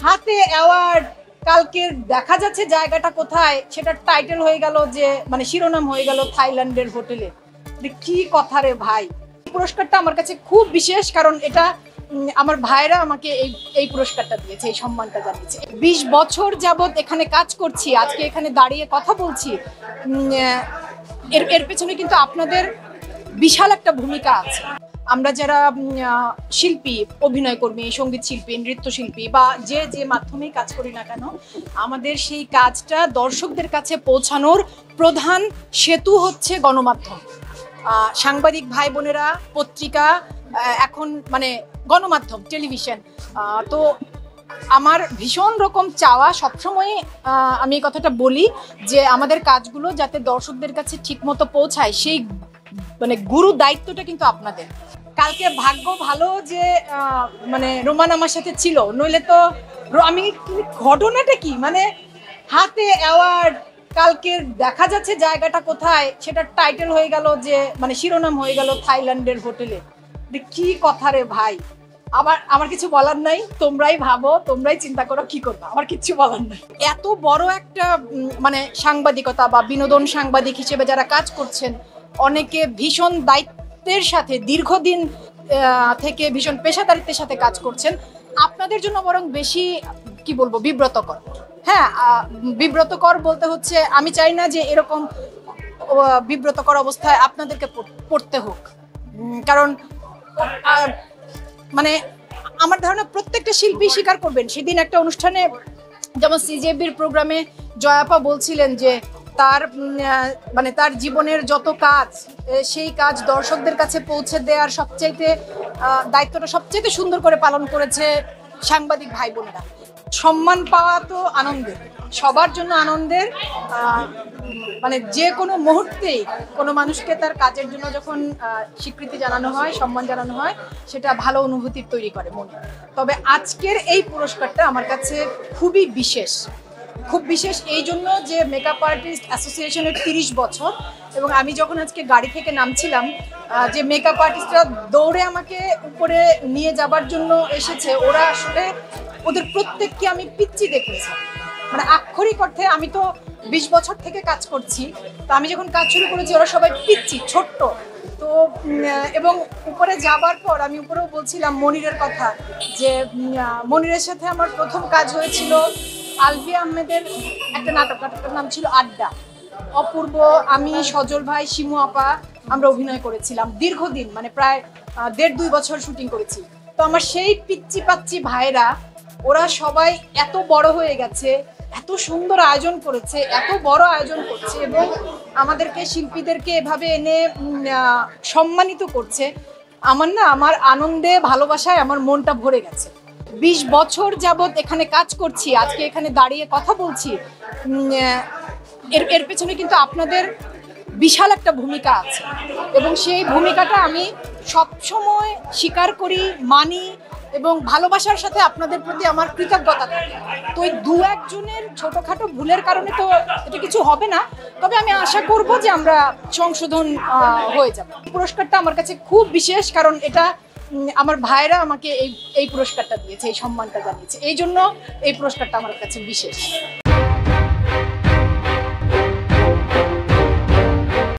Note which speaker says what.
Speaker 1: হাতে অ্যাওয়ার্ড, কালকে দেখা যাচ্ছে জায়গাটা কোথায় সেটা টাইটেল হয়ে গেল, যে মানে শিরোনাম হয়ে গেল থাইল্যান্ডের হোটেলে। কি কথা রে ভাই! পুরস্কারটা আমার কাছে খুব বিশেষ, কারণ এটা আমার ভাইরা আমাকে এই পুরস্কারটা দিয়েছে, এই সম্মানটা জানিয়েছে। 20 বছর যাবত এখানে কাজ করছি, আজকে এখানে দাঁড়িয়ে কথা বলছি। এর পেছনে কিন্তু আপনাদের বিশাল একটা ভূমিকা আছে। আমরা যারা শিল্পী, অভিনয় কর্মী, সঙ্গীত শিল্পী, নৃত্যশিল্পী বা যে মাধ্যমেই কাজ করি না কেন, আমাদের সেই কাজটা দর্শকদের কাছে পৌঁছানোর প্রধান সেতু হচ্ছে গণমাধ্যম। সাংবাদিক ভাই বোনেরা, পত্রিকা, এখন মানে গণমাধ্যম, টেলিভিশন। তো আমার ভীষণ রকম চাওয়া, সবসময় আমি এই কথাটা বলি যে আমাদের কাজগুলো যাতে দর্শকদের কাছে ঠিকমতো পৌঁছায়, সেই মানে গুরু দায়িত্বটা কিন্তু আপনাদের। কালকে ভাগ্য ভালো যে মানে রোমান আমার সাথে ছিল, নইলে তো আমি ঘটনাটা কি মানে হাতে অ্যাওয়ার্ড, কালকে দেখা যাচ্ছে জায়গাটা কোথায় সেটা টাইটেল হয়ে গেল, যে মানে শিরোনাম হয়ে গেল থাইল্যান্ডের হোটেলে। কি কথা রে ভাই! আমার কিছু বলার নাই, তোমরাই ভাবো, তোমরাই চিন্তা করো কি করবা, আমার কিছু বলার নাই। এত বড় একটা মানে সাংবাদিকতা বা বিনোদন সাংবাদিক হিসেবে যারা কাজ করছেন, অনেকে ভীষণ দায়িত্বের সাথে দীর্ঘদিন থেকে ভীষণ পেশাদারিত্বের সাথে কাজ করছেন। আপনাদের জন্য বরং বেশি কি বলবো, বিব্রতকর। হ্যাঁ, বিব্রতকর বলতে হচ্ছে আমি চাই না যে এরকম বিব্রতকর অবস্থায় আপনাদেরকে পড়তে হোক, কারণ মানে আমার ধারণা প্রত্যেকটা শিল্পী স্বীকার করবেন। সেদিন একটা অনুষ্ঠানে যেমন সিজেবির প্রোগ্রামে জয়াপা বলছিলেন যে তার মানে তার জীবনের যত কাজ, সেই কাজ দর্শকদের কাছে পৌঁছে দেওয়ার সবচাইতে দায়িত্বটা সবচাইতে সুন্দর করে পালন করেছে সাংবাদিক ভাই বোনেরা। সম্মান পাওয়া তো আনন্দের, সবার জন্য আনন্দের। মানে যে কোনো মুহূর্তেই কোনো মানুষকে তার কাজের জন্য যখন স্বীকৃতি জানানো হয়, সম্মান জানানো হয়, সেটা ভালো অনুভূতি তৈরি করে মনে। তবে আজকের এই পুরস্কারটা আমার কাছে খুবই বিশেষ, খুব বিশেষ এই জন্য যে মেকআপ আর্টিস্ট অ্যাসোসিয়েশনের 30 বছর, এবং আমি যখন আজকে গাড়ি থেকে নামছিলাম, যে মেকআপ আর্টিস্টরা দৌড়ে আমাকে উপরে নিয়ে যাবার জন্য এসেছে, ওরা আসলে ওদের প্রত্যেককে আমি পিচ্চি দেখেছি। মানে আক্ষরিক অর্থে আমি তো 20 বছর থেকে কাজ করছি, তো আমি যখন কাজ শুরু করেছি ওরা সবাই পিচ্চি, ছোট্ট। তো এবং উপরে যাবার পর আমি উপরেও বলছিলাম মনিরের কথা, যে মনিরের সাথে আমার প্রথম কাজ হয়েছিল আলফিয়া আহমেদের একটা নাটকের নাম ছিল আড্ডা। অপূর্ব, আমি, সজল ভাই, শিমু আপা আমরা অভিনয় করেছিলাম দীর্ঘদিন, মানে প্রায় 1.5-2 বছর শুটিং করেছি। তো আমার সেই পিচ্চি পাচ্চি ভাইরা, ওরা সবাই এত বড় হয়ে গেছে, এত সুন্দর আয়োজন করেছে, এত বড় আয়োজন করছে, এবং আমাদেরকে শিল্পীদেরকে এভাবে এনে সম্মানিত করছে। আমার আনন্দে, ভালোবাসায় আমার মনটা ভরে গেছে। 20 বছর যাবত এখানে কাজ করছি, আজকে এখানে দাঁড়িয়ে কথা বলছি। এর পেছনে কিন্তু আপনাদের বিশাল একটা ভূমিকা আছে, এবং সেই ভূমিকাটা আমি সবসময় স্বীকার করি, মানি, এবং ভালোবাসার সাথে আপনাদের প্রতি আমার কৃতজ্ঞতা থাকে। তো এই 2-1 জনের ছোটখাটো ভুলের কারণে তো এটা কিছু হবে না, তবে আমি আশা করব যে আমরা সংশোধন হয়ে যাব। পুরস্কারটা আমার কাছে খুব বিশেষ, কারণ এটা আমার ভাইরা আমাকে এই পুরস্কারটা দিয়েছে, এই সম্মানটা জানিয়েছে। এই জন্য এই পুরস্কারটা আমার কাছে বিশেষ।